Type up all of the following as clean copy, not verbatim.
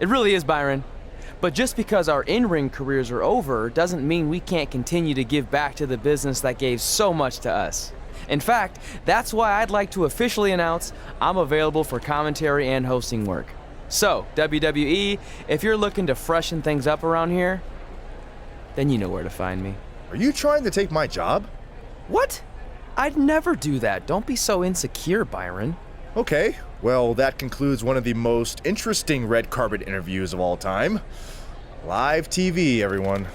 It really is, Byron. But just because our in-ring careers are over doesn't mean we can't continue to give back to the business that gave so much to us. In fact, that's why I'd like to officially announce I'm available for commentary and hosting work. So, WWE, if you're looking to freshen things up around here, then you know where to find me. Are you trying to take my job? What? I'd never do that. Don't be so insecure, Byron. Okay, well, that concludes one of the most interesting red carpet interviews of all time. Live TV, everyone.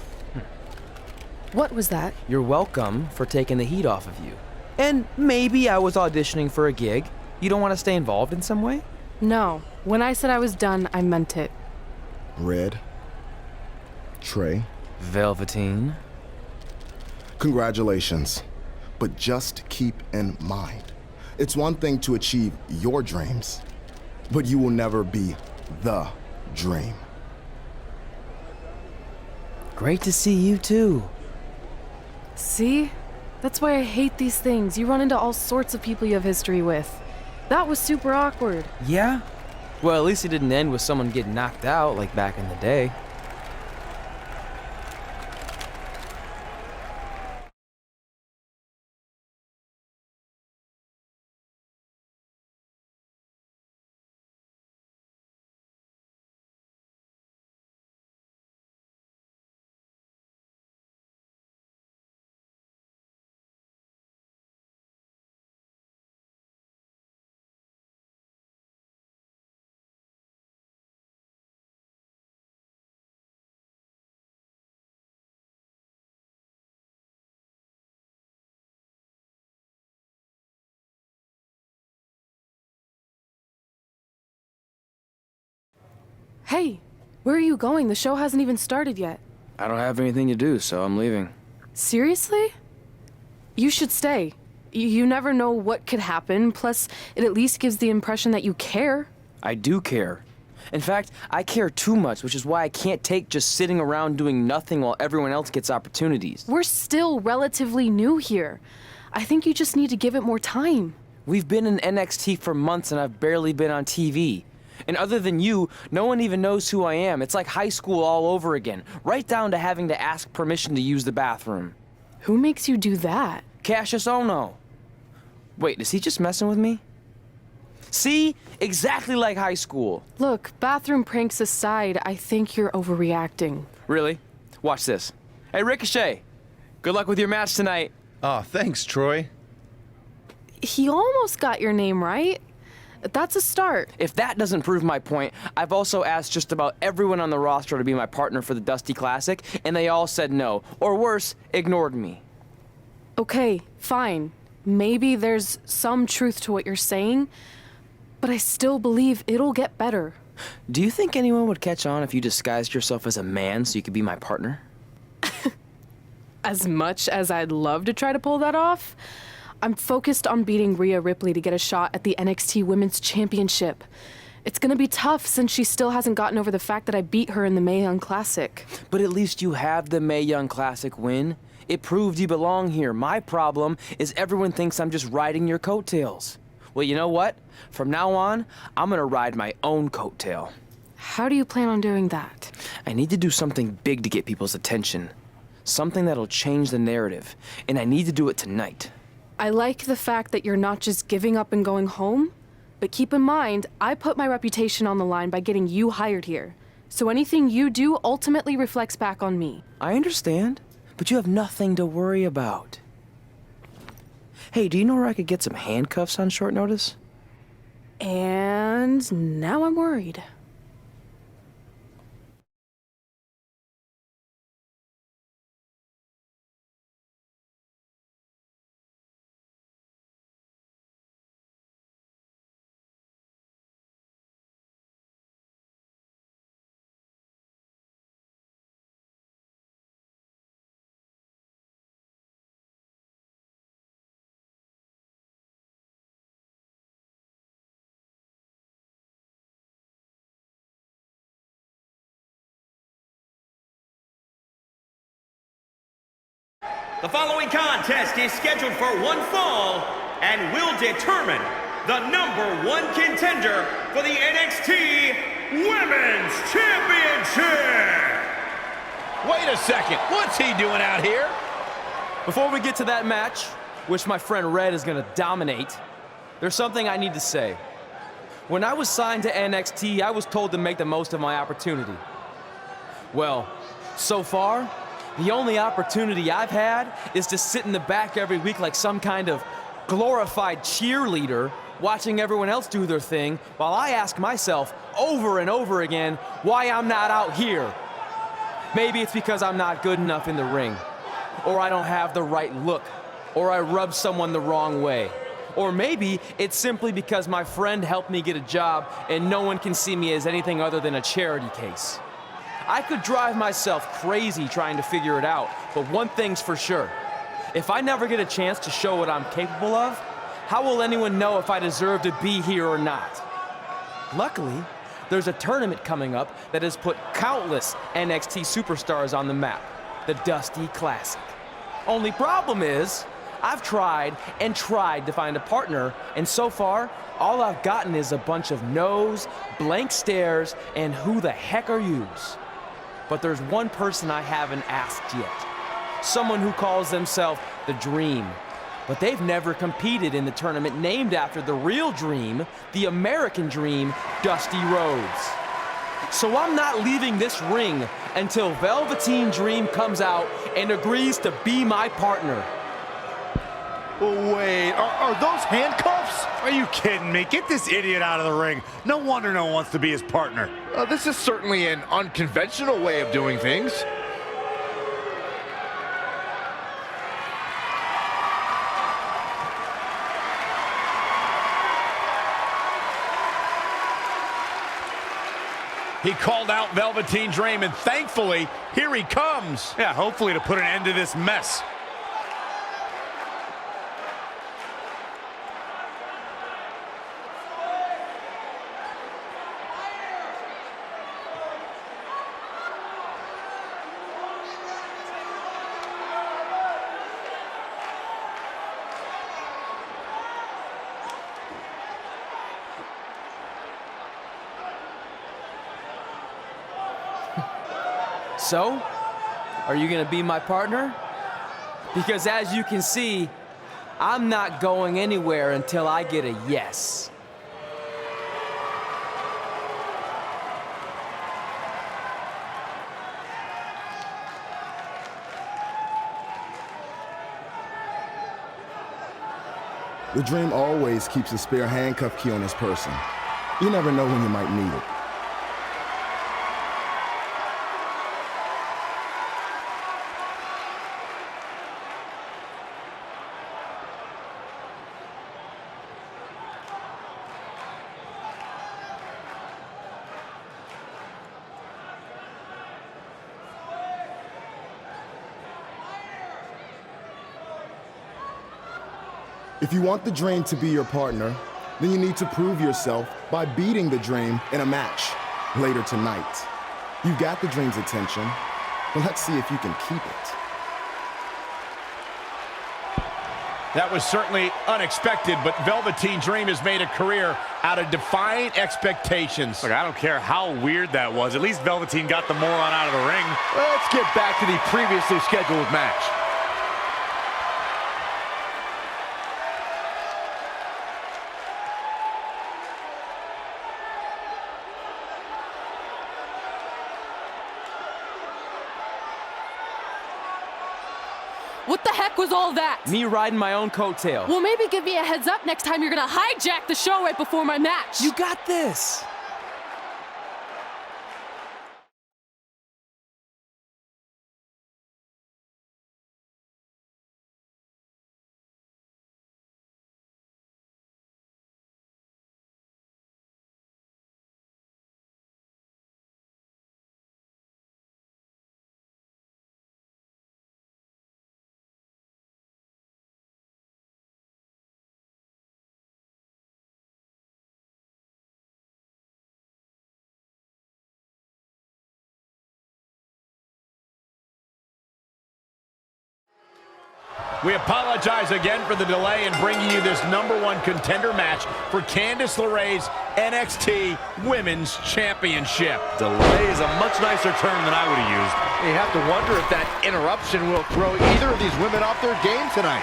What was that? You're welcome for taking the heat off of you. And maybe I was auditioning for a gig. You don't want to stay involved in some way? No. When I said I was done, I meant it. Red. Trey. Velveteen. Congratulations. But just keep in mind, it's one thing to achieve your dreams, but you will never be the dream. Great to see you too. See? That's why I hate these things. You run into all sorts of people you have history with. That was super awkward. Yeah? Well, at least it didn't end with someone getting knocked out like back in the day. Hey, where are you going? The show hasn't even started yet. I don't have anything to do, so I'm leaving. Seriously? You should stay. You never know what could happen, plus it at least gives the impression that you care. I do care. In fact, I care too much, which is why I can't take just sitting around doing nothing while everyone else gets opportunities. We're still relatively new here. I think you just need to give it more time. We've been in NXT for months and I've barely been on TV. And other than you, no one even knows who I am. It's like high school all over again, right down to having to ask permission to use the bathroom. Who makes you do that? Cassius Ono. Wait, is he just messing with me? See? Exactly like high school. Look, bathroom pranks aside, I think you're overreacting. Really? Watch this. Hey, Ricochet. Good luck with your match tonight. Aw, thanks, Troy. He almost got your name right. That's a start. If that doesn't prove my point, I've also asked just about everyone on the roster to be my partner for the Dusty Classic, and they all said no. Or worse, ignored me. Okay, fine. Maybe there's some truth to what you're saying, but I still believe it'll get better. Do you think anyone would catch on if you disguised yourself as a man so you could be my partner? As much as I'd love to try to pull that off, I'm focused on beating Rhea Ripley to get a shot at the NXT Women's Championship. It's gonna be tough since she still hasn't gotten over the fact that I beat her in the Mae Young Classic. But at least you have the Mae Young Classic win. It proved you belong here. My problem is everyone thinks I'm just riding your coattails. Well, you know what? From now on, I'm gonna ride my own coattail. How do you plan on doing that? I need to do something big to get people's attention. Something that'll change the narrative. And I need to do it tonight. I like the fact that you're not just giving up and going home, but keep in mind, I put my reputation on the line by getting you hired here. So anything you do ultimately reflects back on me. I understand, but you have nothing to worry about. Hey, do you know where I could get some handcuffs on short notice? And now I'm worried. The following contest is scheduled for one fall and will determine the #1 contender for the NXT Women's Championship. Wait a second, what's he doing out here? Before we get to that match, which my friend Red is going to dominate, there's something I need to say. When I was signed to NXT, I was told to make the most of my opportunity. Well, so far, the only opportunity I've had is to sit in the back every week like some kind of glorified cheerleader, watching everyone else do their thing, while I ask myself over and over again why I'm not out here. Maybe it's because I'm not good enough in the ring, or I don't have the right look, or I rub someone the wrong way. Or maybe it's simply because my friend helped me get a job and no one can see me as anything other than a charity case. I could drive myself crazy trying to figure it out, but one thing's for sure. If I never get a chance to show what I'm capable of, how will anyone know if I deserve to be here or not? Luckily, there's a tournament coming up that has put countless NXT superstars on the map, the Dusty Classic. Only problem is, I've tried and tried to find a partner, and so far, all I've gotten is a bunch of no's, blank stares, and who the heck are yous? But there's one person I haven't asked yet. Someone who calls themselves the Dream. But they've never competed in the tournament named after the real Dream, the American Dream, Dusty Rhodes. So I'm not leaving this ring until Velveteen Dream comes out and agrees to be my partner. Wait, are those handcuffs? Are you kidding me? Get this idiot out of the ring. No wonder no one wants to be his partner. This is certainly an unconventional way of doing things. He called out Velveteen Dream, and thankfully, here he comes. Yeah, hopefully to put an end to this mess. So, are you gonna be my partner? Because as you can see, I'm not going anywhere until I get a yes. The Dream always keeps a spare handcuff key on his person. You never know when you might need it. If you want the Dream to be your partner, then you need to prove yourself by beating the Dream in a match later tonight. You've got the Dream's attention, but let's see if you can keep it. That was certainly unexpected, but Velveteen Dream has made a career out of defying expectations. Look, I don't care how weird that was. At least Velveteen got the moron out of the ring. Let's get back to the previously scheduled match. What the heck was all that? Me riding my own coattail. Well, maybe give me a heads up next time you're gonna hijack the show right before my match. You got this. We apologize again for the delay in bringing you this #1 contender match for Candice LeRae's NXT Women's Championship. Delay is a much nicer term than I would have used. You have to wonder if that interruption will throw either of these women off their game tonight.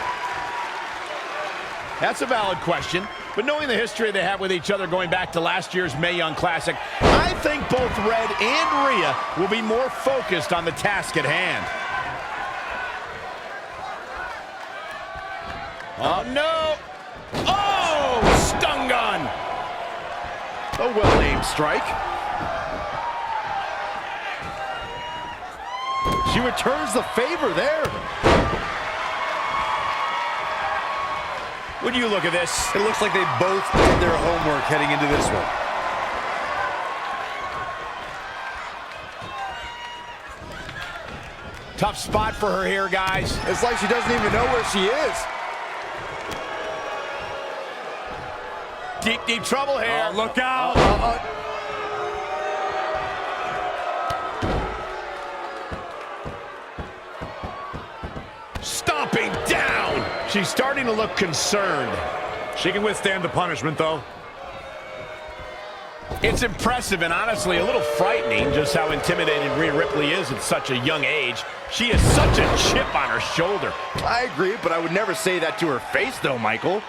That's a valid question, but knowing the history they have with each other going back to last year's Mae Young Classic, I think both Red and Rhea will be more focused on the task at hand. Oh, no! Oh, stun gun! A well-aimed strike. She returns the favor there. When you look at this, It looks like they both did their homework heading into this one. tough spot for her here, guys. It's like she doesn't even know where she is. Deep, deep trouble here. Oh, look out. Stomping down. She's starting to look concerned. She can withstand the punishment, though. It's impressive and honestly a little frightening just how intimidating Rhea Ripley is at such a young age. She has such a chip on her shoulder. I agree, but I would never say that to her face, though, Michael.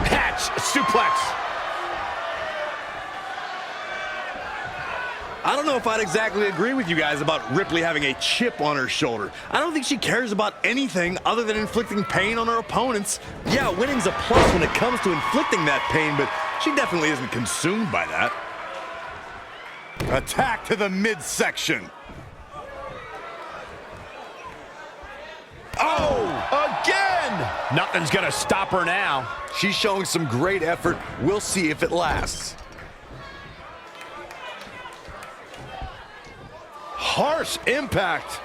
Patch, suplex. I don't know if I'd exactly agree with you guys about Ripley having a chip on her shoulder. I don't think she cares about anything other than inflicting pain on her opponents. Yeah, winning's a plus when it comes to inflicting that pain, but she definitely isn't consumed by that. Attack to the midsection. Oh, again! Nothing's gonna stop her now. She's showing some great effort. We'll see if it lasts. Harsh impact.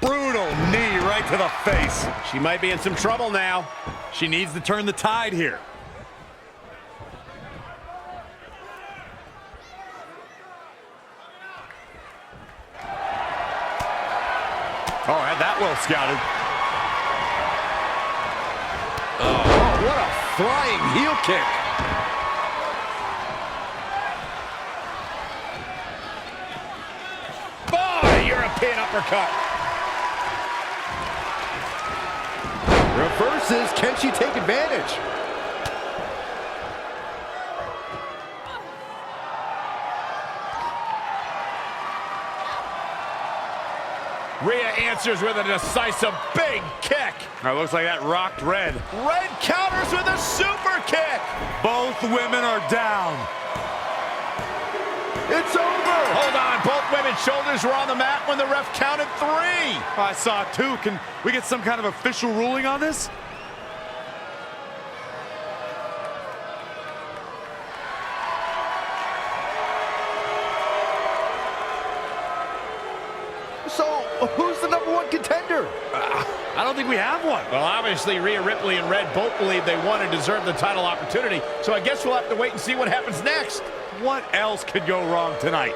Brutal knee right to the face. She might be in some trouble now. She needs to turn the tide here. Oh, had that well scouted. Oh, what a flying heel kick. Oh, European uppercut. Reverses. Can she take advantage? Rhea answers with a decisive big kick. Looks like that rocked Red. Red counters with a super kick. Both women are down. It's over. Hold on, both women's shoulders were on the mat when the ref counted 3. I saw it too. Can we get some kind of official ruling on this? So, who's the #1 contender? I don't think we have one. Well, obviously, Rhea Ripley and Red both believe they won and deserve the title opportunity, so I guess we'll have to wait and see what happens next. What else could go wrong tonight?